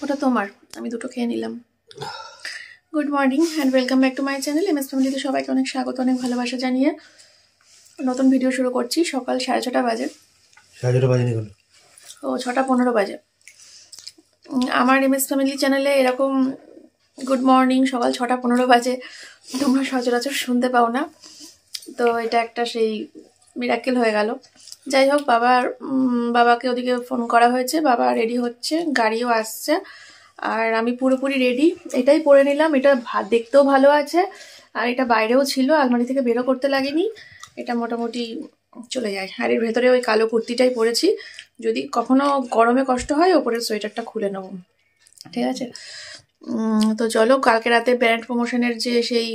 ওটা তোমার, আমি দুটো খেয়ে নিলাম। Good morning and welcome back to my channel MS ফ্যামিলিতে সবাইকে অনেক স্বাগত, অনেক ভালোবাসা জানিয়ে নতুন ভিডিও শুরু করছি। সকাল 6:30 বাজে। 6:30 বাজে নিকল? ও 6:15 বাজে। আমার এমএস ফ্যামিলি চ্যানেলে এরকম গুড মর্নিং সকাল 6:15 বাজে তোমরা সচরাচর শুনতে পাও না, তো এটা একটা সেই মিরাক্কেল হয়ে গেল। যাই হোক, বাবাকে ওদিকে ফোন করা হয়েছে, বাবা রেডি হচ্ছে, গাড়িও আসছে, আর আমি পুরোপুরি রেডি। এটাই পরে নিলাম, এটা দেখতেও ভালো আছে, আর এটা বাইরেও ছিল, আলমারি থেকে বেরো করতে লাগেনি, এটা মোটামুটি চলে যায়। আর এর ভেতরে ওই কালো কুর্তিটাই পরেছি, যদি কখনো গরমে কষ্ট হয় ওপরের সোয়েটারটা খুলে নেব, ঠিক আছে? তো চলো, কালকে রাতে ব্র্যান্ড প্রমোশনের যে সেই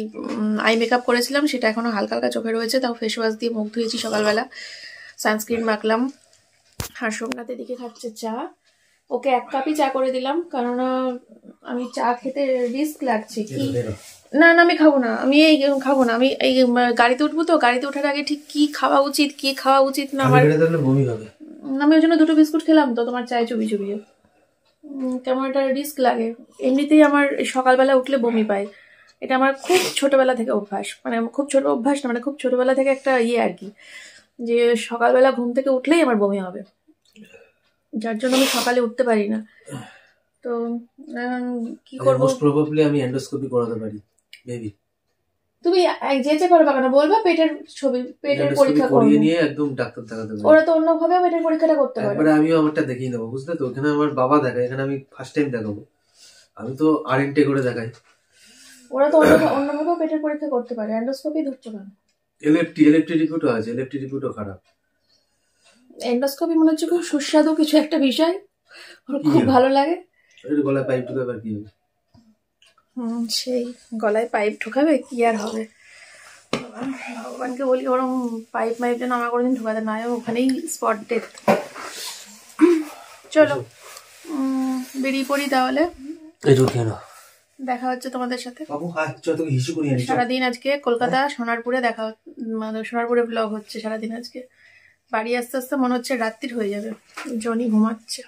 আই মেকআপ করেছিলাম সেটা এখনো হালকা হালকা চোখে রয়েছে, তাও ফেস ওয়াশ দিয়ে মুখ ধুয়েছি সকালবেলা, সানস্ক্রিন মাখলাম। আর সোমনাথের দিকে খাচ্ছে চা, ওকে 1 কাপই চা করে দিলাম, কেননা আমি চা খেতে রিস্ক লাগছে। কি না না, আমি খাবো না, আমি খাবো না, আমি এই গাড়িতে উঠবো, তো গাড়িতে ওঠার আগে ঠিক কি খাওয়া উচিত কি খাওয়া উচিত না আমার বমি হবে। আমি ওই জন্য 2টো বিস্কুট খেলাম, তো তোমার চায় চুবি চুবিয়ে কেমন একটা রিস্ক লাগে। এমনিতেই আমার সকালবেলা উঠলে বমি পায়, এটা আমার খুব ছোটবেলা থেকে অভ্যাস, মানে খুব ছোট অভ্যাস না, মানে খুব ছোটবেলা থেকে একটা আর কি, যে সকালবেলা ঘুম থেকে উঠলেই আমার বমি হবে, যার জন্য আমি সকালে উঠতে পারি না। তো কি করবো, মোস্ট প্রবাবলি আমি এন্ডোস্কোপি করাতে পারি বেবি। তুমি যেচে করবে কেন, বলবা পেটের ছবি, পেটের পরীক্ষা করিয়ে নিয়ে একদম ডাক্তার দেখাতে পারি। ওরা তো অন্যভাবে পেটের পরীক্ষাটা করতে পারে। একবারে আমিও আমারটা দেখিয়ে নেবো, বুঝলে তো? এখানে আমার বাবা দেখায়, এখানে আমি ফার্স্ট টাইম দেখাবো, আমি তো আরএনটে করে দেখাই। ওরা তো অন্যভাবে পেটের পরীক্ষা করতে পারে, এন্ডোস্কোপি ধরছো কেন? এলএফটি রিপোর্টও আছে, এলএফটি রিপোর্টও খারাপ। এন্ডোস্কোপি মনে হচ্ছে খুব সুস্বাদু কিছু একটা বিষয়, ওর খুব ভালো লাগে। গলায় পাইপ ঢোকাবে কি হবে? সেই গলায় পাইপ ঢোকাবে কি আর হবে, ভগবানকে বলি ওরকম পাইপ মাইপ যেন আমার কোনোদিন ঢোকাতে না হয়, ওখানেই স্পট ডেথ। চলো বেরিয়ে পড়ি তাহলে, দেখা হচ্ছে তোমাদের সাথে। সারাদিন আজকে কলকাতা সোনারপুরে দেখা, মানে সোনারপুরে ব্লগ হচ্ছে সারাদিন আজকে। বাড়ি আস্তে আস্তে মনে হচ্ছে রাত্রির হয়ে যাবে। জনি ঘুমাচ্ছে,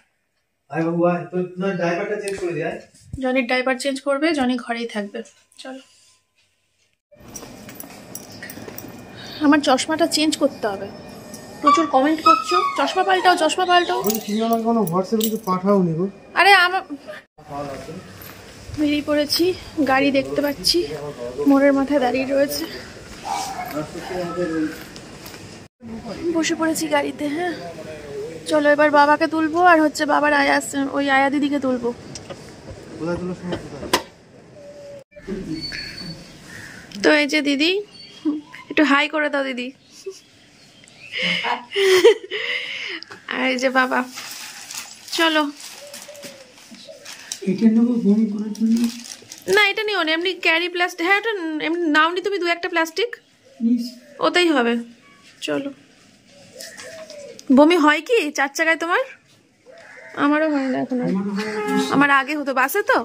জনির ডাইপার চেঞ্জ করবে, জনি ঘরেই থাকবে। চলো, আমার চশমাটা চেঞ্জ করতে হবে, প্রচুর কমেন্ট করছো চশমা পাল্টাও চশমা পাল্টাও। আরে আমার বেরিয়ে পড়েছি, গাড়ি দেখতে পাচ্ছি মোড়ের মাথায় দাঁড়িয়ে রয়েছে, বসে পড়েছি গাড়িতে। হ্যাঁ চলো, এবার বাবাকে তুলবো, আর হচ্ছে বাবার ওই আয়া দিদিকে তুলবো। তো এই যে দিদি, একটু হাই করে দাও দিদি। আর এই যে বাবা, চলো। না এটা নিও না, এমনি ক্যারি প্লাস্টিক, হ্যাঁ ওটা এমনি নাওনি তুমি, 2-1টা প্লাস্টিক ওতেই হবে। চলো, বমি হয় কি 4 চাকায় তোমার? আমারও হয় না এখন, আমার আগে হতো বাসে তো।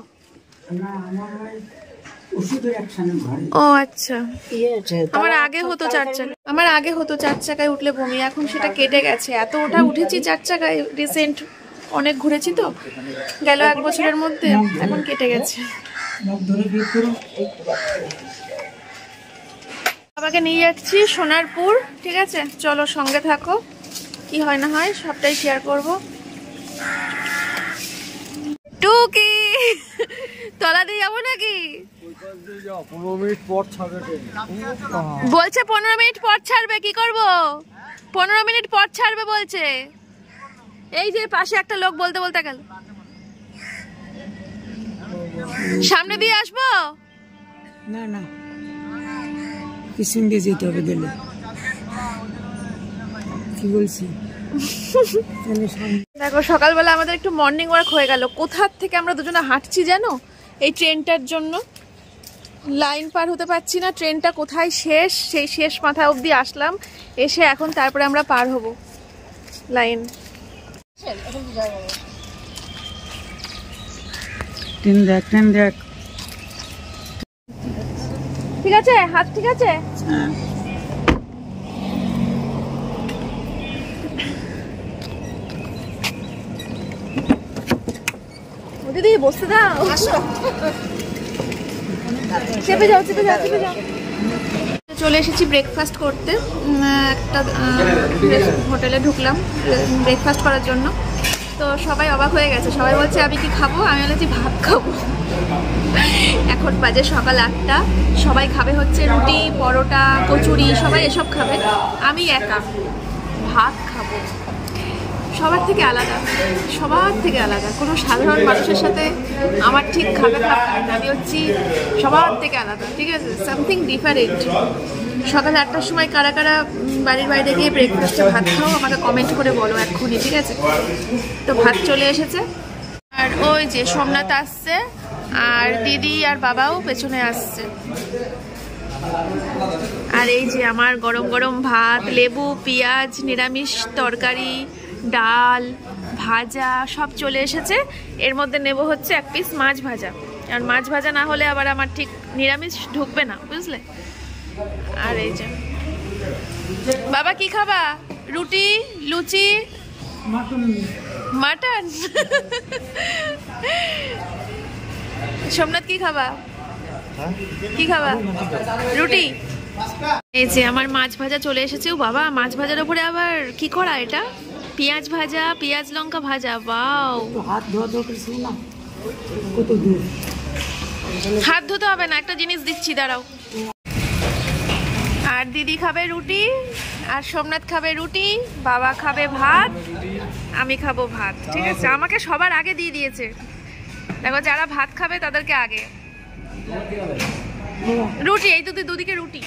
ও আচ্ছা, আমার আগে হতো 4 চাকায়, আমার আগে হতো 4 চাকায় উঠলে বমি, এখন সেটা কেটে গেছে। এত ওটা উঠেছি 4 চাকায় রিসেন্ট, অনেক ঘুরেছি তো গেল 1 বছরের মধ্যে, এখন কেটে গেছে। বাবাকে নিয়ে যাচ্ছি সোনারপুর, ঠিক আছে? চলো সঙ্গে থাকো, কি হয় না হয় সবটাই শেয়ার করব। টুকি তলা দিয়ে যাবো নাকি? বলছে 15 মিনিট পর ছাড়বে, কি করব? 15 মিনিট পর ছাড়বে বলছে। এই যে পাশে একটা লোক বলতে বলতে গেল, সামনে দিয়ে আসবো না না, পিছন দিয়ে যেতে হবে গেলে। কি বলছি দেখো, সকালবেলা আমাদের একটু মর্নিং ওয়াক হয়ে গেল। কোথার থেকে আমরা দুজনে হাঁটছি জানো? এই ট্রেনটার জন্য লাইন পার হতে পারছি না, ট্রেনটা কোথায় শেষ, সেই শেষ মাথা অবধি আসলাম, এসে এখন তারপরে আমরা পার হব লাইন। ট্রেন দেখ, ট্রেন দেখ, ঠিক আছে, হাত ঠিক আছে। দিদি বসতে দাও, চেপে যাও চেপে যাও চেপে যাও। চলে এসেছি ব্রেকফাস্ট করতে, একটা হোটেলে ঢুকলাম ব্রেকফাস্ট করার জন্য। তো সবাই অবাক হয়ে গেছে, সবাই বলছে আমি কি খাবো, আমি বলেছি ভাত খাবো। এখন বাজে সকাল 8টা, সবাই খাবে হচ্ছে রুটি পরোটা কচুরি, সবাই এসব খাবে, আমি একা ভাত খাবো। সবার থেকে আলাদা, সবার থেকে আলাদা, কোনো সাধারণ মানুষের সাথে আমার ঠিক খাবে খাপ, আমি হচ্ছি সবার থেকে আলাদা, ঠিক আছে, সামথিং ডিফারেন্ট। সকাল 8টার সময় কারা কারা বাড়ির বাইরে গিয়ে ব্রেকফাস্টে ভাত খাও আমাকে কমেন্ট করে বলো এক্ষুনি, ঠিক আছে। তো ভাত চলে এসেছে, আর ওই যে সোমনাথ আসছে, আর দিদি আর বাবাও পেছনে আসছে। আর এই যে আমার গরম গরম ভাত, লেবু পেঁয়াজ, নিরামিষ তরকারি, ডাল ভাজা সব চলে এসেছে। এর মধ্যে নেব হচ্ছে 1 পিস মাছ ভাজা, আর মাছ ভাজা না হলে আবার আমার ঠিক নিরামিষ ঢুকবে না, বুঝলে। আর এই যে বাবা কি খাবা, রুটি লুচি মাটন? সোমনাথ কি খাবা, কি খাবা? রুটি। এই যে আমার মাছ ভাজা চলে এসেছে। ও বাবা, মাছ ভাজার উপরে আবার কি করা এটা, পেঁয়াজ ভাজা, পেঁয়াজ লঙ্কা ভাজা, বাও। হাত ধোয়া দরকার ছিল না, কত দূর হাত ধুতে হবে না, একটা জিনিস দিচ্ছি দাঁড়াও। আর দিদি খাবে রুটি, আর সোমনাথ খাবে রুটি, বাবা খাবে ভাত, আমি খাবো ভাত, ঠিক আছে। আমাকে সবার আগে দিয়ে দিয়েছে, দেখো যারা ভাত খাবে তাদেরকে আগে রুটি। এই তো দুদিকে রুটি।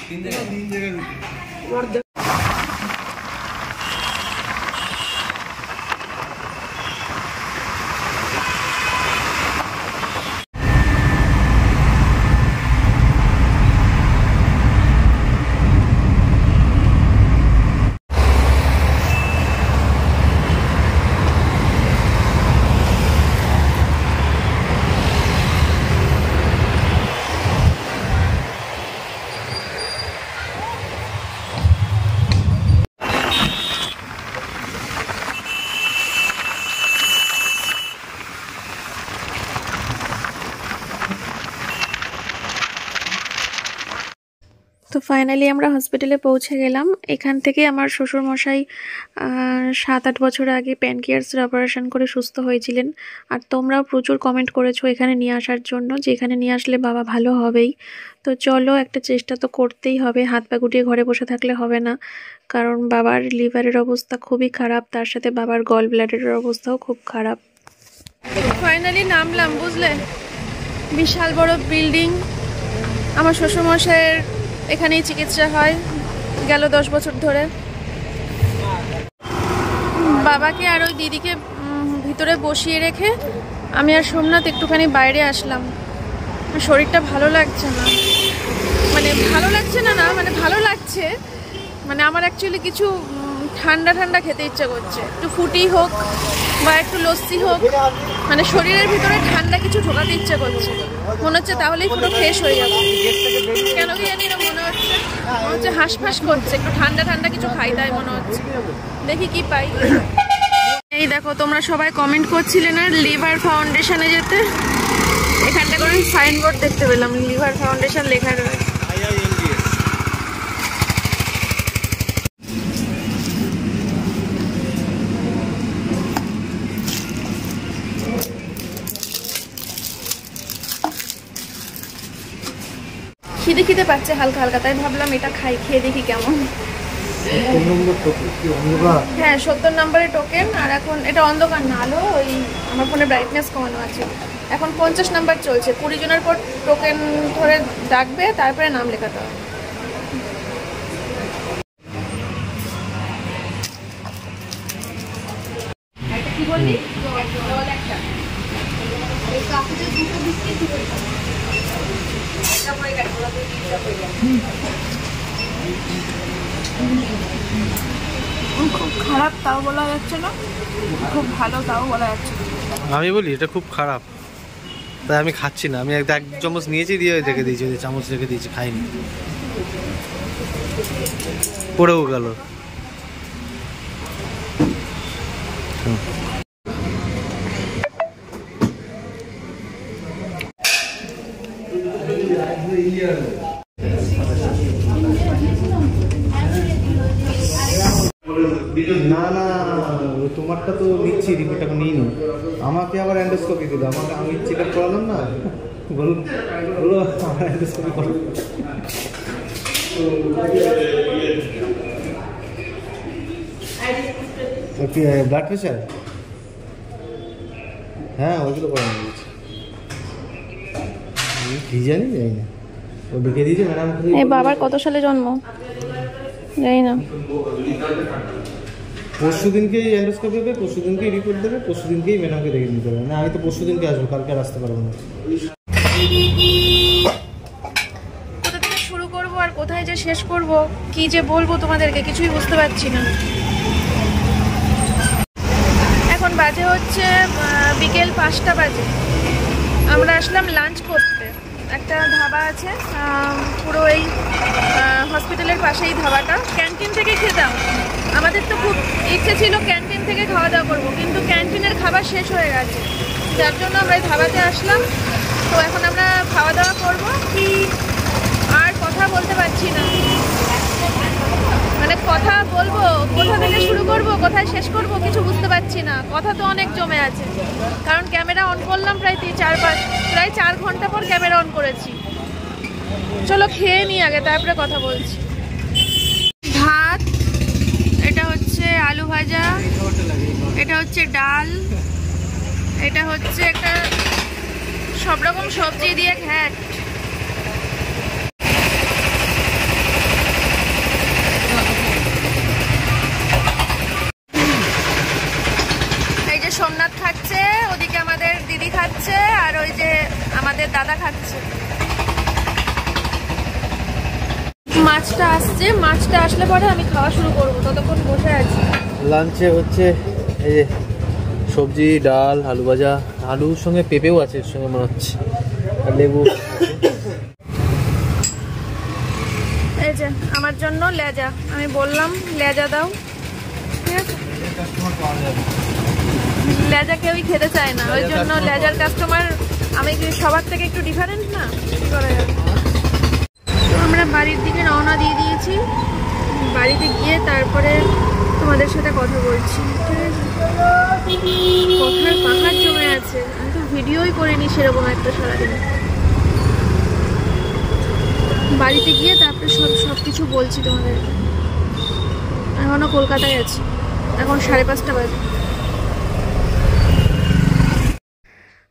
তো ফাইনালি আমরা হসপিটালে পৌঁছে গেলাম। এখান থেকে আমার শ্বশুরমশাই 7-8 বছর আগে প্যানক্রিয়াসের অপারেশন করে সুস্থ হয়েছিলেন। আর তোমরাও প্রচুর কমেন্ট করেছো এখানে নিয়ে আসার জন্য, যে এখানে নিয়ে আসলে বাবা ভালো হবেই। তো চলো, একটা চেষ্টা তো করতেই হবে, হাত পা গুটিয়ে ঘরে বসে থাকলে হবে না, কারণ বাবার লিভারের অবস্থা খুবই খারাপ, তার সাথে বাবার গল ব্লাডারের অবস্থাও খুব খারাপ। ফাইনালি নামলাম, বুঝলে, বিশাল বড় বিল্ডিং। আমার শ্বশুরমশাইয়ের এখানেই চিকিৎসা হয় গেল 10 বছর ধরে। বাবাকে আর ওই দিদিকে ভিতরে বসিয়ে রেখে আমি আর সোমনাথ একটুখানি বাইরে আসলাম। শরীরটা ভালো লাগছে না, মানে ভালো লাগছে না, মানে ভালো লাগছে, মানে আমার অ্যাকচুয়ালি কিছু ঠান্ডা ঠান্ডা খেতে ইচ্ছা করছে, একটু ফুটি হোক বা একটু লস্যি হোক, মানে শরীরের ভিতরে ঠান্ডা কিছু ঢোকাতে ইচ্ছা করছে, মনে হচ্ছে তাহলেই পুরো ফ্রেশ হয়ে যাবে। কেন কি জানি না, মনে হচ্ছে হাঁসফাঁস করছে, একটু ঠান্ডা ঠান্ডা কিছু খাই তাই মনে হচ্ছে, দেখি কি পাই। এই দেখো, তোমরা সবাই কমেন্ট করছিলে না লিভার ফাউন্ডেশনে যেতে, এখানটা করে সাইনবোর্ড দেখতে পেলাম, লিভার ফাউন্ডেশন লেখা রয়েছে। খিদে খিদে পাচ্ছে হালকা হালকা, তাই ভাবলাম এটা খাই, খেয়ে দেখি কেমন। হ্যাঁ, 70 নম্বরের টোকেন। আর এখন এটা অন্ধকার না, আলো, ওই আমার ফোনে ব্রাইটনেস কমানো আছে। এখন 50 নাম্বার চলছে, 20 জনের পর টোকেন ধরে ডাকবে, তারপরে নাম লেখাতে হবে। কি বললি? খুব খারাপ তাও বলা যাচ্ছে না, খুব ভালো তাও বলা যাচ্ছে না। আমি বলি এটা খুব খারাপ, তাই আমি খাচ্ছি না। আমি এক চামচ নিয়েছি, দিয়ে রেখে দিয়েছি, ওই চামচ রেখে দিয়েছি, খাইনি, পড়েও গেল। না না, তোমারটা তো নিচ্ছি, রিপোর্টটা নিই নি, আমাকে আবার এন্ডোস্কোপি দিল, আমাকে আমি চেক আপ করালাম না, বলুন বলো আমার এন্ডোস্কোপি করো। ব্লাড প্রেশার, হ্যাঁ ওইগুলো করানো হয়েছে, কি জানি জানি না, ও লিখে দিয়েছে ম্যাডাম। এই বাবার কত সালে জন্ম জানি না। পরশু দিনকেই এন্ডোস্কোপি হবে, পরশু দিনকেই রিপোর্ট দেবে, পরশু দিনকেই ম্যাডামকে দেখে নিতে হবে। না আমি তো পরশু দিনকে আসবো, কালকে আর আসতে পারবো না। কোথা থেকে শুরু করব আর কোথায় যে শেষ করব, কি যে বলবো তোমাদেরকে কিছুই বুঝতে পারছি না। এখন বাজে হচ্ছে বিকেল 5টা বাজে। আমরা আসলাম লাঞ্চ করতে, একটা ধাবা আছে পুরো এই হসপিটালের পাশেই ধাবাটা, ক্যান্টিন থেকে খেতাম। আমাদের তো খুব ইচ্ছে ছিল ক্যান্টিন থেকে খাওয়া দাওয়া করবো, কিন্তু ক্যান্টিনের খাবার শেষ হয়ে গেছে, যার জন্য আমরা এই ধাবাতে আসলাম। তো এখন আমরা খাওয়া দাওয়া করবো, কি আর কথা বলতে পারছি না, মানে কথা বলবো কোথা থেকে শুরু করব কোথায় শেষ করব কিছু বুঝতে পারছি না। কথা তো অনেক জমে আছে, কারণ ক্যামেরা অন করলাম প্রায় 4 ঘন্টা পর ক্যামেরা অন করেছি। চলো খেয়ে নিই আগে, তারপরে কথা বলছি। ভাত, এটা হচ্ছে আলু ভাজা, এটা হচ্ছে ডাল, এটা হচ্ছে একটা সব রকম সবজি দিয়ে ঘ্যাট। এই যে সোমনাথ খাচ্ছে, ওদিকে আমাদের দিদি খাচ্ছে, আর ওই যে আমাদের দাদা খাচ্ছে। মাছটা আসছে, মাছটা আসলে পরে আমি খাওয়া শুরু করবো, ততক্ষণ বসে আছি। লাঞ্চে হচ্ছে এই যে সবজি, ডাল, আলু ভাজা, আলুর সঙ্গে পেঁপেও আছে এর সঙ্গে মনে হচ্ছে, আর লেবু। এই যে আমার জন্য লেজা, আমি বললাম লেজা দাও, ঠিক আছে। লেজা কেউই খেতে চায় না, ওই জন্য লেজার কাস্টমার আমি সবার থেকে একটু ডিফারেন্ট না, কি করা যাবে। আমরা বাড়ির দিকে রওনা দিয়ে দিয়েছি, বাড়িতে গিয়ে তারপরে তোমাদের সাথে কথা বলছি, ঠিক আছে। কথার পাখার জমে আছে, আমি তো ভিডিওই করিনি সেরকম একটা সারাদিন। বাড়িতে গিয়ে তারপরে সব কিছু বলছি তোমাদেরকে। এখনও কলকাতায় আছি, এখন 5:30 বাজে।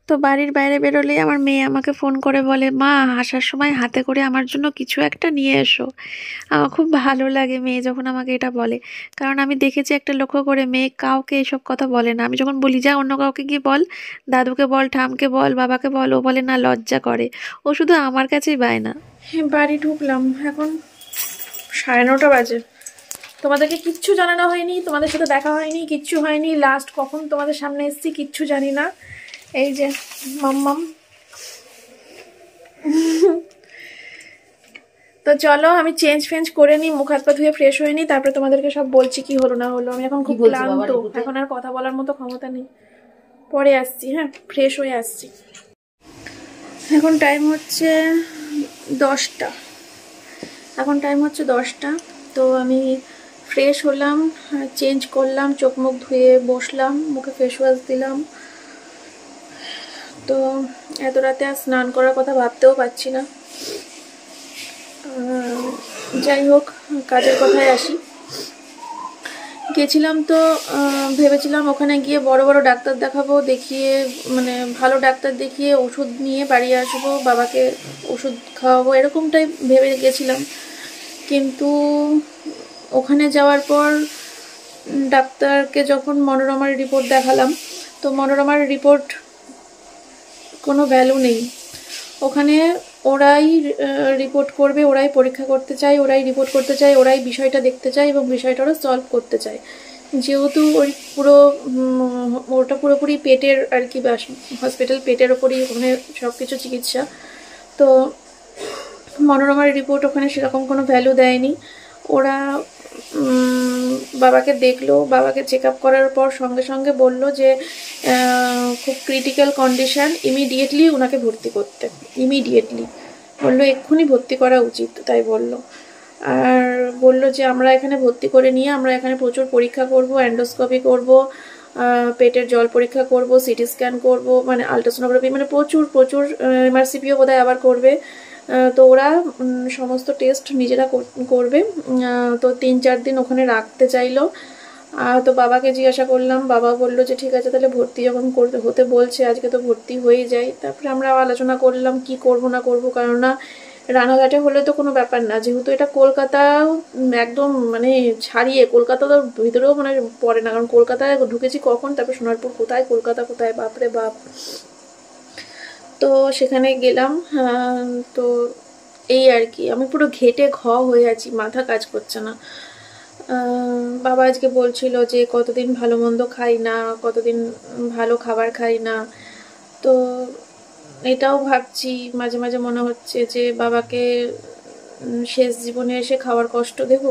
তো বাড়ির বাইরে বেরোলেই আমার মেয়ে আমাকে ফোন করে বলে, মা আসার সময় হাতে করে আমার জন্য কিছু একটা নিয়ে এসো। আমার খুব ভালো লাগে মেয়ে যখন আমাকে এটা বলে, কারণ আমি দেখেছি একটা লক্ষ্য করে মেয়ে কাউকে এসব কথা বলে না। আমি যখন বলি যা অন্য কাউকে গিয়ে বল, দাদুকে বল, ঠামকে বল, বাবাকে বল, ও বলে না, লজ্জা করে, ও শুধু আমার কাছেই বায়না। বাড়ি ঢুকলাম, এখন 9:30 বাজে। তোমাদেরকে কিচ্ছু জানানো হয়নি, তোমাদের সাথে দেখা হয়নি, কিচ্ছু হয়নি। লাস্ট কখন তোমাদের সামনে এসেছি কিচ্ছু জানি না। এই যে মাম্মাম। তো চলো আমি চেঞ্জ করে নিই, মুখ হাত পা ধুয়ে ফ্রেশ হয়ে নিই, তারপরে তোমাদেরকে সব বলছি কি হলো না হলো। আমি এখন খুব ক্লান্ত, এখন আর কথা বলার মতো ক্ষমতা নেই। পরে আসছি, হ্যাঁ ফ্রেশ হয়ে আসছি। এখন টাইম হচ্ছে 10টা, এখন টাইম হচ্ছে 10টা। তো আমি ফ্রেশ হলাম, চেঞ্জ করলাম, চোখ মুখ ধুয়ে বসলাম, মুখে ফেস ওয়াশ দিলাম। তো এত রাতে আর স্নান করার কথা ভাবতেও পারছি না। যাই হোক, কাজের কথায় আসি। গেছিলাম তো ভেবেছিলাম ওখানে গিয়ে বড় বড় ডাক্তার দেখাবো, দেখিয়ে মানে ভালো ডাক্তার দেখিয়ে ওষুধ নিয়ে বাড়ি আসবো, বাবাকে ওষুধ খাওয়াবো, এরকমটাই ভেবে গেছিলাম। কিন্তু ওখানে যাওয়ার পর ডাক্তারকে যখন মনোরমার রিপোর্ট দেখালাম, তো মনোরমার রিপোর্ট কোনো ভ্যালু নেই। ওখানে ওরাই রিপোর্ট করবে, ওরাই পরীক্ষা করতে চায়, ওরাই রিপোর্ট করতে চায়, ওরাই বিষয়টা দেখতে চায় এবং বিষয়টা ওরা সলভ করতে চায়। যেহেতু ওই ওটা পুরোপুরি পেটের আর কি, হসপিটাল পেটের ওপরই ওখানে সব কিছু চিকিৎসা। তো মনোরমার রিপোর্ট ওখানে সেরকম কোনো ভ্যালু দেয়নি। ওরা বাবাকে দেখলো, বাবাকে চেক আপ করার পর সঙ্গে সঙ্গে বলল যে খুব ক্রিটিক্যাল কন্ডিশান, ইমিডিয়েটলি ওনাকে ভর্তি করতে, ইমিডিয়েটলি। বললো এক্ষুনি ভর্তি করা উচিত, তাই বললো। আর বললো যে আমরা এখানে ভর্তি করে নিয়ে আমরা এখানে প্রচুর পরীক্ষা করব, অ্যান্ডোস্কোপি করব, পেটের জল পরীক্ষা করব, সিটি স্ক্যান করব, মানে আলট্রাসোনোগ্রাফি, মানে প্রচুর প্রচুর, এমআরসিপিও বোধহয় আবার করবে। তো ওরা সমস্ত টেস্ট নিজেরা করবে। তো 3-4 দিন ওখানে রাখতে চাইলো। তো বাবাকে জিজ্ঞাসা করলাম, বাবা বললো যে ঠিক আছে তাহলে ভর্তি যখন হতে বলছে আজকে তো ভর্তি হয়ে যাই। তারপরে আমরা আলোচনা করলাম কি করব না করব, কেননা রানাঘাটে হলে তো কোনো ব্যাপার না, যেহেতু এটা কলকাতাও একদম মানে ছাড়িয়ে, কলকাতা তো ভিতরেও মানে পড়ে না, কারণ কলকাতায় ঢুকেছি কখন, তারপরে সোনারপুর কোথায়, কলকাতা কোথায়, বাপরে বাপ। তো সেখানে গেলাম। তো এই আর কি, আমি পুরো ঘেটে হয়ে আছি, মাথা কাজ করছে না। বাবা আজকে বলছিল যে কতদিন ভালো মন্দ খাই না, কতদিন ভালো খাবার খাই না। তো এটাও ভাবছি, মাঝে মাঝে মনে হচ্ছে যে বাবাকে শেষ জীবনে এসে খাওয়ার কষ্ট দেব,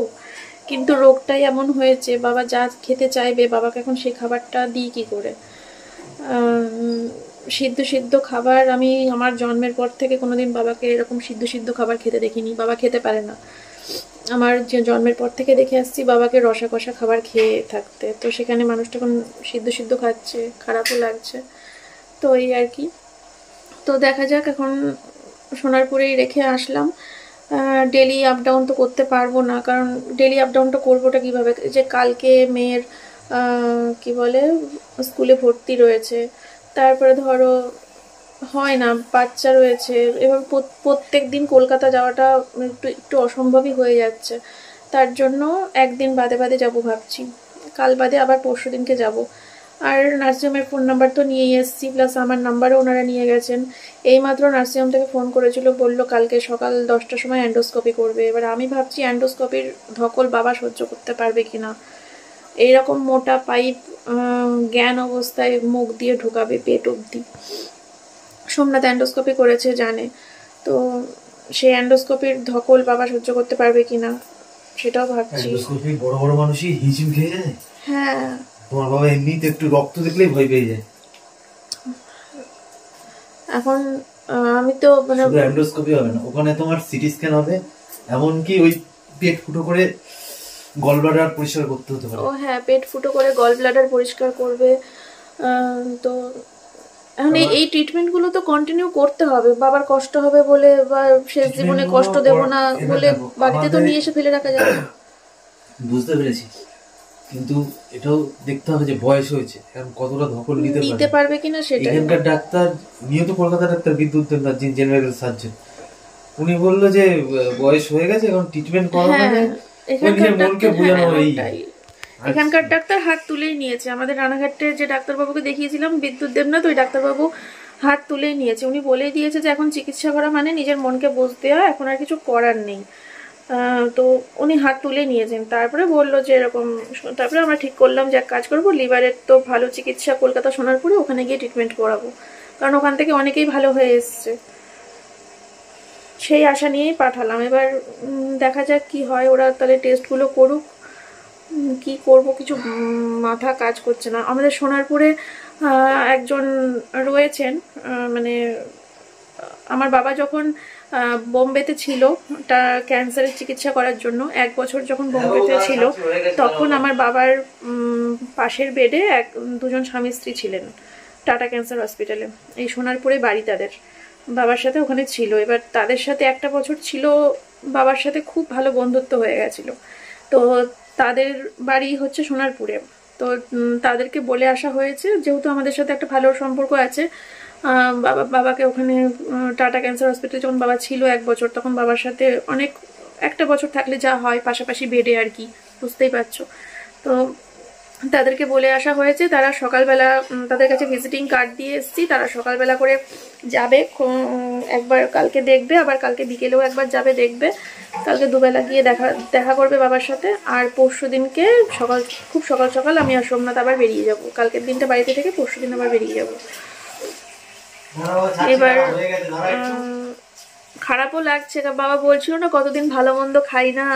কিন্তু রোগটাই এমন হয়েছে, বাবা যা খেতে চাইবে বাবাকে এখন সেই খাবারটা দিই কি করে। সিদ্ধ সিদ্ধ খাবার আমি আমার জন্মের পর থেকে কোনোদিন বাবাকে এরকম সিদ্ধ সিদ্ধ খাবার খেতে দেখিনি, বাবা খেতে পারে না। আমার যে জন্মের পর থেকে দেখে আসছি বাবাকে রসা কষা খাবার খেয়ে থাকতে, তো সেখানে মানুষটা এখন সিদ্ধ সিদ্ধ খাচ্ছে, খারাপও লাগছে। তো এই আর কি, তো দেখা যাক। এখন সোনারপুরেই রেখে আসলাম। ডেলি আপ ডাউন তো করতে পারবো না, কারণ ডেলি আপ ডাউনটা করবোটা কীভাবে, যে কালকে মেয়ের কি বলে স্কুলে ভর্তি রয়েছে, তারপরে ধরো হয় না, বাচ্চা রয়েছে, এবার প্রত্যেক দিন কলকাতা যাওয়াটা একটু একটু অসম্ভবই হয়ে যাচ্ছে। তার জন্য একদিন বাদে বাদে যাব ভাবছি, কাল বাদে আবার পরশু দিনকে যাব। আর নার্সিংহোমের ফোন নাম্বার তো নিয়েই এসেছি, প্লাস আমার নাম্বারও ওনারা নিয়ে গেছেন। এইমাত্র নার্সিংহোম থেকে ফোন করেছিল, বললো কালকে সকাল 10টার সময় অ্যান্ডোস্কোপি করবে। এবার আমি ভাবছি অ্যান্ডোস্কোপির ধকল বাবা সহ্য করতে পারবে কিনা, এইরকম মোটা পাইপ জ্ঞান অবস্থায় মুখ দিয়ে ঢোকাবে পেট অবধি। সোমনাথ অ্যান্ডোস্কোপি করেছে, জানে, তো সেই অ্যান্ডোস্কোপির ধকল বাবা সহ্য করতে পারবে কিনা সেটাও ভাবছি। বড় বড় মানুষই হিমশিম খেয়ে যায়। হ্যাঁ, তোমার বাবা এমনিতে একটু রক্ত দেখলেই ভয় পেয়ে যায়। এখন আমি তো মানে শুধু অ্যান্ডোস্কোপি হবে না, ওখানে তোমার সিটি স্ক্যান হবে, এমনকি ওই পেট ফুটো করে গল ব্লাডার পরিষ্কার করতে হতে পারে। ও হ্যাঁ, পেট ফুটো করে গল ব্লাডার পরিষ্কার করবে। তো এখন এই ট্রিটমেন্টগুলো তো কন্টিনিউ করতে হবে, বাবার কষ্ট হবে বলে বা শেষ জীবনে কষ্ট দেব না বলে বাড়িতে তো নিয়ে এসে ফেলে রাখা যাবে না। বুঝতে পেরেছি, কিন্তু এটাও দেখতে হবে যে বয়স হয়েছে, এখন কতটা ধকল নিতে পারবে কিনা সেটা। এখানকার ডাক্তার, নিয়ত কলকাতা ডাক্তার বিদ্যুৎ দেবনাথ, যিনি জেনারেল সার্জন, উনি বললো যে বয়স হয়ে গেছে, এখন ট্রিটমেন্ট করা মানে মনকে বোঝানো। এখানকার ডাক্তার হাত তুলেই নিয়েছে, আমাদের রানাঘাটে যে ডাক্তারবাবুকে দেখিয়েছিলাম বিদ্যুৎ দেবনাথ, ওই ডাক্তারবাবু হাত তুলেই নিয়েছে। উনি বলেই দিয়েছে যে এখন চিকিৎসা করা মানে নিজের মনকে বুঝতে হয়, এখন আর কিছু করার নেই। তো উনি হাত তুলে নিয়েছেন। তারপরে বললো যে এরকম, তারপরে আমরা ঠিক করলাম যে এক কাজ করবো, লিভারের তো ভালো চিকিৎসা কলকাতা সোনারপুরে, ওখানে গিয়ে ট্রিটমেন্ট করাবো, কারণ ওখান থেকে অনেকেই ভালো হয়ে এসছে। সেই আশা নিয়েই পাঠালাম। এবার দেখা যাক কি হয়, ওরা তাহলে টেস্টগুলো করুক, কি করব কিছু মাথা কাজ করছে না। আমাদের সোনারপুরে একজন রয়েছেন, মানে আমার বাবা যখন বোম্বেতে ছিল তা ক্যান্সারের চিকিৎসা করার জন্য 1 বছর যখন বোম্বেতে ছিল, তখন আমার বাবার পাশের বেডে দুজন স্বামী স্ত্রী ছিলেন টাটা ক্যান্সার হসপিটালে, এই সোনারপুরে বাড়ি তাদের, বাবার সাথে ওখানে ছিল। এবার তাদের সাথে 1টা বছর ছিল, বাবার সাথে খুব ভালো বন্ধুত্ব হয়ে গেছিল। তো তাদের বাড়ি হচ্ছে সোনারপুরে, তো তাদেরকে বলে আসা হয়েছে, যেহেতু আমাদের সাথে একটা ভালো সম্পর্ক আছে, বাবাকে ওখানে টাটা ক্যান্সার হসপিটালে যখন বাবা ছিল 1 বছর, তখন বাবার সাথে অনেক 1টা বছর থাকলে যা হয় পাশাপাশি বেডে আর কি, বুঝতেই পারছো। তো তাদেরকে বলে আসা হয়েছে, তারা সকালবেলা, তাদের কাছে ভিজিটিং কার্ড দিয়ে এসেছি, তারা সকালবেলা করে যাবে, একবার কালকে দেখবে, আবার কালকে বিকেলেও একবার যাবে দেখবে, কালকে দুবেলা গিয়ে দেখা করবে বাবার সাথে। আর পরশু দিনকে খুব সকাল সকাল আমি আর সোমনাথ আবার বেরিয়ে যাব, কালকের দিনটা বাড়িতে থেকে পরশু দিন আবার বেরিয়ে যাব। এবার খারাপও লাগছে, বাবা বলছিল না কতদিন ভালো মন্দ খাই না,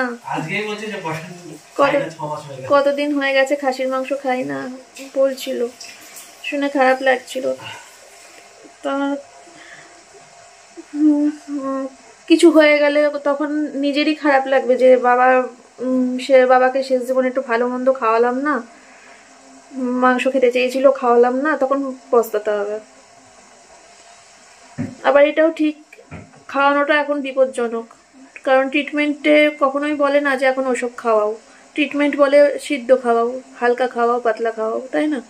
কতদিন হয়ে গেছে খাসির মাংস খাই না বলছিল, শুনে খারাপ লাগছিল। তা কিছু হয়ে গেলে তখন নিজেরই খারাপ লাগবে যে বাবাকে শেষ জীবনে একটু ভালো মন্দ খাওয়ালাম না, মাংস খেতে চেয়েছিল খাওয়ালাম না, তখন পস্তাতে হবে। আবার এটাও ঠিক, খাওয়ানোটা এখন বিপজ্জনক, কারণ ট্রিটমেন্টে কখনোই বলে না যে এখন ওসব খাওয়াও, ট্রিটমেন্ট বলে সিদ্ধ খাওয়াও, হালকা খাওয়াও, পাতলা খাওয়াও, তাই না?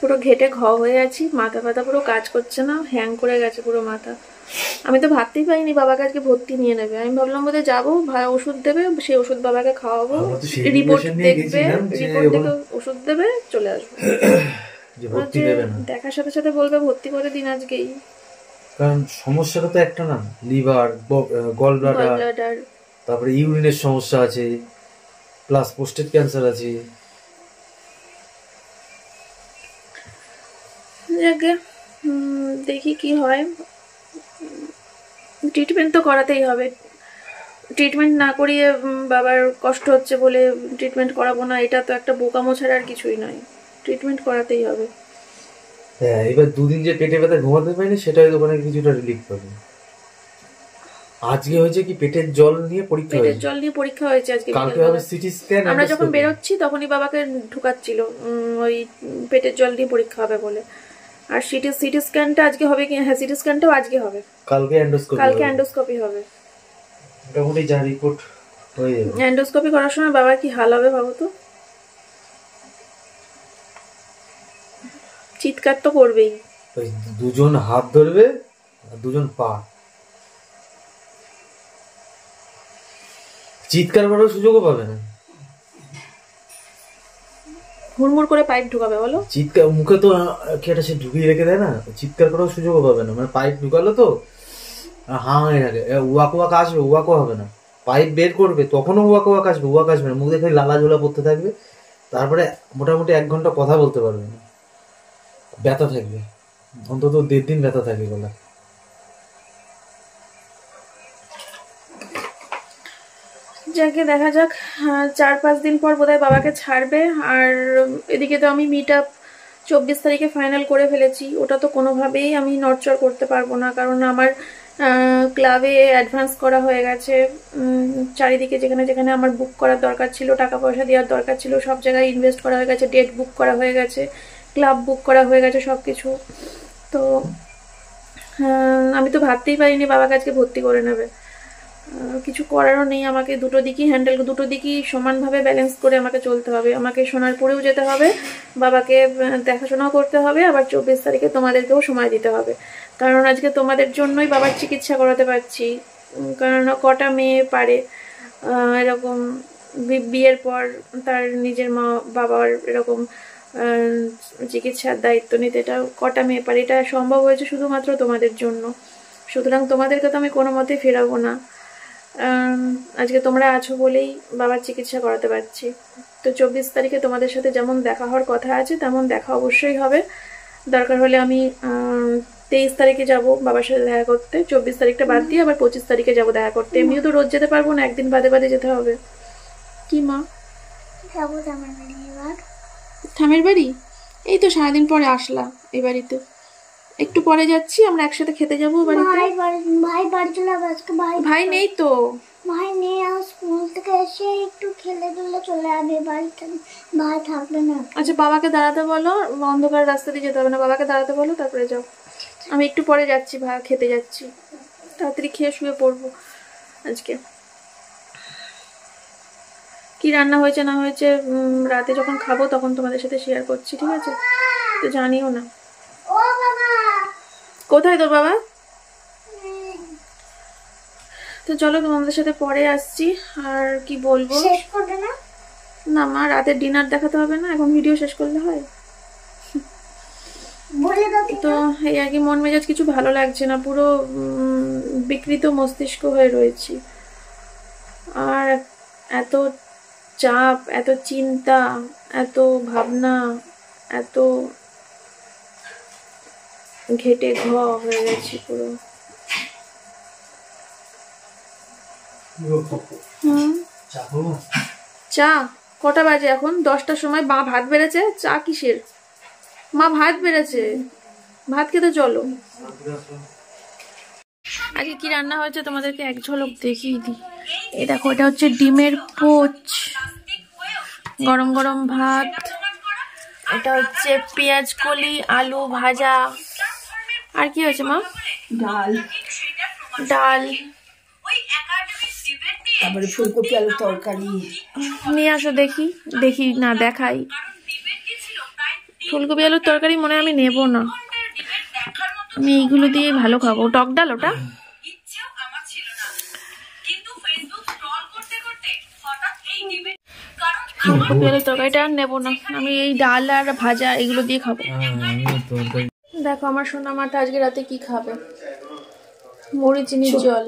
পুরো ঘেটে হয়ে আছি, মাথা ফাথা পুরো কাজ করছে না, হ্যাং করে গেছে পুরো মাথা। আমি তো ভাবতেই পারিনি বাবাকে আজকে ভর্তি নিয়ে নেবে। আমি ভাবলাম বোধহয় যাবো, ওষুধ দেবে, সেই ওষুধ বাবাকে খাওয়াবো, রিপোর্ট দেখবে, রিপোর্ট দেখে ওষুধ দেবে, চলে আসবো। দেখার সাথে সাথে বলবে ভর্তি করে দিন আজকেই, কারণ সমস্যাটা তো একটা না, লিভার, গল ব্লাডার, তারপরে ইউরিনের সমস্যা আছে, প্লাস প্রোস্টেট ক্যান্সার আছে। দেখি কি হয়, ট্রিটমেন্ট তো করাতেই হবে। ট্রিটমেন্ট না করিয়ে বাবার কষ্ট হচ্ছে বলে ট্রিটমেন্ট করাবো না, এটা তো একটা বোকামো ছাড়া আর কিছুই নয়। ট্রিটমেন্ট করাতেই হবে। হ্যাঁ, এবার দুদিন যে পেটে ব্যথা ঘুমাতে পারিনি, সেটাই ওখানে কিছুটা রিলিফ পাবে। আজকে হয়েছে কি, পেটের জল নিয়ে পরীক্ষা হয়েছে, পেটের জল নিয়ে পরীক্ষা হয়েছে আজকে। কালকে হবে সিটি স্ক্যান। আমরা যখন বেরোচ্ছি তখনই বাবাকে ঢুকাচ্ছিল, ওই পেটের জল নিয়ে পরীক্ষা হবে বলে। আর সিটি স্ক্যানটা আজকে হবে কি? হ্যাঁ, সিটি স্ক্যানটাও আজকে হবে। কালকে এন্ডোস্কোপি হবে। মোটামুটি যা রিপোর্ট হয়ে যাবে। এন্ডোস্কোপি করার সময় বাবার কি হাল হবে ভাবো তো। চিৎকার তো করবেই। ওই দুজন হাত ধরবে আর দুজন পা, চিৎকার করার সুযোগও পাবে না। হুড়মুড় করে পাইপ ঢুকাবে বলো। চিৎকার মুখে তো একটা সে ঢুকিয়ে রেখে দেয় না, চিৎকার করার সুযোগও পাবে না। মানে পাইপ ঢুকালো তো হাঁ হয়ে থাকে, ওয়াক ওয়াক আসবে, ওয়াকও হবে না। পাইপ বের করবে তখনও ওয়াক ওয়াক আসবে না, মুখ দেখে লালা ঝোলা পড়তে থাকবে। তারপরে মোটামুটি 1 ঘন্টা কথা বলতে পারবে না, ব্যথা থাকবে, অন্তত 1.5 দিন ব্যথা থাকে গলা। যাকে দেখা যাক, 4-5 দিন পর বোধহয় বাবাকে ছাড়বে। আর এদিকে তো আমি মিট আপ 24 তারিখে ফাইনাল করে ফেলেছি। ওটা তো কোনোভাবেই আমি নড়চড় করতে পারবো না, কারণ আমার ক্লাবে অ্যাডভান্স করা হয়ে গেছে। চারিদিকে যেখানে যেখানে আমার বুক করার দরকার ছিল, টাকা পয়সা দেওয়ার দরকার ছিল, সব জায়গায় ইনভেস্ট করা হয়ে গেছে, ডেট বুক করা হয়ে গেছে, ক্লাব বুক করা হয়ে গেছে, সব কিছু। তো আমি তো ভাবতেই পারিনি বাবাকে আজকে ভর্তি করে নেবে। কিছু করারও নেই, আমাকে দুটো দিকই সমানভাবে ব্যালেন্স করে আমাকে চলতে হবে। আমাকে সোনারপুরেও যেতে হবে, বাবাকে দেখাশোনাও করতে হবে, আবার 24 তারিখে তোমাদেরকেও সময় দিতে হবে। কারণ আজকে তোমাদের জন্যই বাবার চিকিৎসা করাতে পারছি। কারণ কটা মেয়ে পারে এরকম বিয়ের পর তার নিজের মা বাবার এরকম চিকিৎসার দায়িত্ব নিতে, এটা কটা মেয়ে পারে? এটা সম্ভব হয়েছে শুধুমাত্র তোমাদের জন্য। সুতরাং তোমাদেরকে তো আমি কোনো মতেই ফেরাবো না। আজকে তোমরা আছো বলেই বাবার চিকিৎসা করাতে পারছি। তো 24 তারিখে তোমাদের সাথে যেমন দেখা হওয়ার কথা আছে তেমন দেখা অবশ্যই হবে। দরকার হলে আমি 23 তারিখে যাব বাবার সাথে দেখা করতে, 24 তারিখটা বাদ দিয়ে আবার 25 তারিখে যাব দেখা করতে। এমনিও তো রোজ যেতে পারবো না, একদিন বাদে বাদে যেতে হবে। কি মা? যাবো এবার। ঠামের বাড়ি? এই তো সারাদিন পরে আসলা এই বাড়িতে, একটু পরে যাচ্ছি, আমরা একসাথে খেতে যাবো বাড়িতে। ভাই বাড়ি চলে যাবে আজকে। ভাই নেই তো। ভাই নেই, আর স্কুল থেকে এসে একটু খেলে দুলে চলে যাবে বাড়িতে, ভাই থাকবে না। আচ্ছা, বাবাকে দাঁড়াতে বলো, অন্ধকার রাস্তা দিয়ে যেতে হবে না, বাবাকে দাঁড়াতে বলো, তারপরে যাও। আমি একটু পরে যাচ্ছি, খেতে যাচ্ছি, তাড়াতাড়ি খেয়ে শুয়ে পড়বো। আজকে কি রান্না হয়েছে না হয়েছে রাতে যখন খাবো তখন তোমাদের সাথে শেয়ার করছি, ঠিক আছে? তো জানিও না। ও বাবা, কোথায় তোর বাবা? তো চলো তোমাদের সাথে পরে আসছি। আর কি বলবো, শেষ করবে না? না মা, রাতের ডিনার দেখাতে হবে না, এখন ভিডিও শেষ করলে হয়? বলে দাও। তো এই আর কি, মন মেজাজ কিছু ভালো লাগছে না, পুরো বিকৃত মস্তিষ্ক হয়ে রয়েছি। আর এত চাপ, এত চিন্তা, এত ভাবনা, এত ঘেটে হয়ে গেছি পুরো। চা কটা বাজে এখন? 10টার সময়। মা ভাত বেড়েছে, চা কিসের? মা ভাত বেড়েছে, ভাত খেতে চলো। আজকে কি রান্না হয়েছে তোমাদেরকে এক ঝলক দেখিয়ে দিই। এই দেখো, এটা হচ্ছে ডিমের পোচ, গরম গরম ভাত, এটা হচ্ছে পেঁয়াজ কলি, আলু ভাজা, আর কি হয়েছে মা? ডাল, ডাল, তারপরে ফুলকপি আলুর তরকারি। নিয়ে আসো দেখি, দেখি না দেখাই। ফুলকপি আলুর তরকারি মনে হয় আমি নেব না, আমি এইগুলো দিয়ে ভালো খাবো। টক ডাল ওটা, ফুলকপি আলুর তরকারিটা আর নেবো না, আমি এই ডাল আর ভাজা এগুলো দিয়ে খাবো। দেখো আমার সোনা মাটা আজকে রাতে কি খাবে, মুড়ি চিনির জল।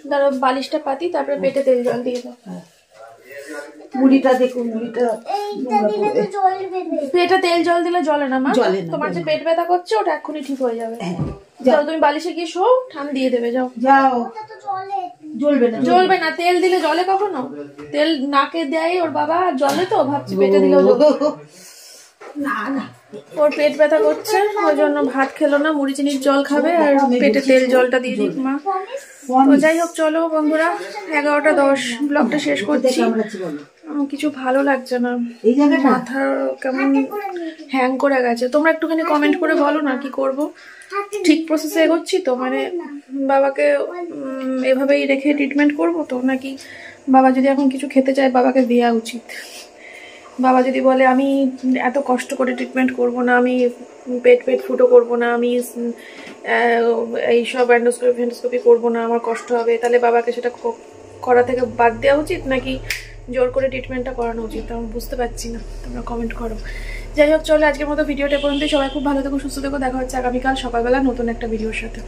ধরো বালিশটা পাতি, তারপরে পেটে তেল জল দিয়ে দাও। মুড়িটা দেখুন, মুড়িটা এইটা দিলে তো জ্বলবে না। পেটে তেল জল দিলে জ্বলে না মা, জ্বলে না, তোমার যে পেট ব্যথা করছে ওটা এক্ষুনি ঠিক হয়ে যাবে। হ্যাঁ, যাও তুমি বালিশে গিয়ে শো, ঠান্ডা দিয়ে দেবে, যাও। যাও। ওটা তো জ্বলে। জ্বলবে না, জ্বলবে না, তেল দিলে জলে কখনো? তেল নাকে দেয় ওর বাবা, জলে তো ভাবছি পেটে দিলেও জ্বলবে। না না, ওর পেট ব্যথা করছে, ওই জন্য ভাত খেলো না, মুড়ি চিনির জল খাবে আর পেটে তেল জলটা দিয়ে দিক মা। তো যাই হোক, চলো বন্ধুরা, 11:10 ব্লগটা শেষ করছি। কিছু ভালো লাগছে না, এই জায়গাটা মাথা কেমন হ্যাং করে গেছে। তোমরা একটুখানি কমেন্ট করে বলো না কি করব, ঠিক প্রসেসে এগোচ্ছি তো? মানে বাবাকে এভাবেই রেখে ট্রিটমেন্ট করব তো, নাকি বাবা যদি এখন কিছু খেতে চায় বাবাকে দেওয়া উচিত? বাবা যদি বলে আমি এত কষ্ট করে ট্রিটমেন্ট করব না, আমি পেট ফুটো করব না, আমি এইসব অ্যান্ডোস্কোপি করবো না, আমার কষ্ট হবে, তাহলে বাবাকে সেটা করা থেকে বাদ দেওয়া উচিত নাকি জোর করে ট্রিটমেন্টটা করানো উচিত? আমি বুঝতে পারছি না, তোমরা কমেন্ট করো। যাই হোক, চলো আজকের মতো ভিডিওটা পর্যন্ত। সবাই খুব ভালো থেকো, সুস্থ থেকো, দেখা হচ্ছে আগামীকাল সকালবেলা নতুন একটা ভিডিওর সাথে।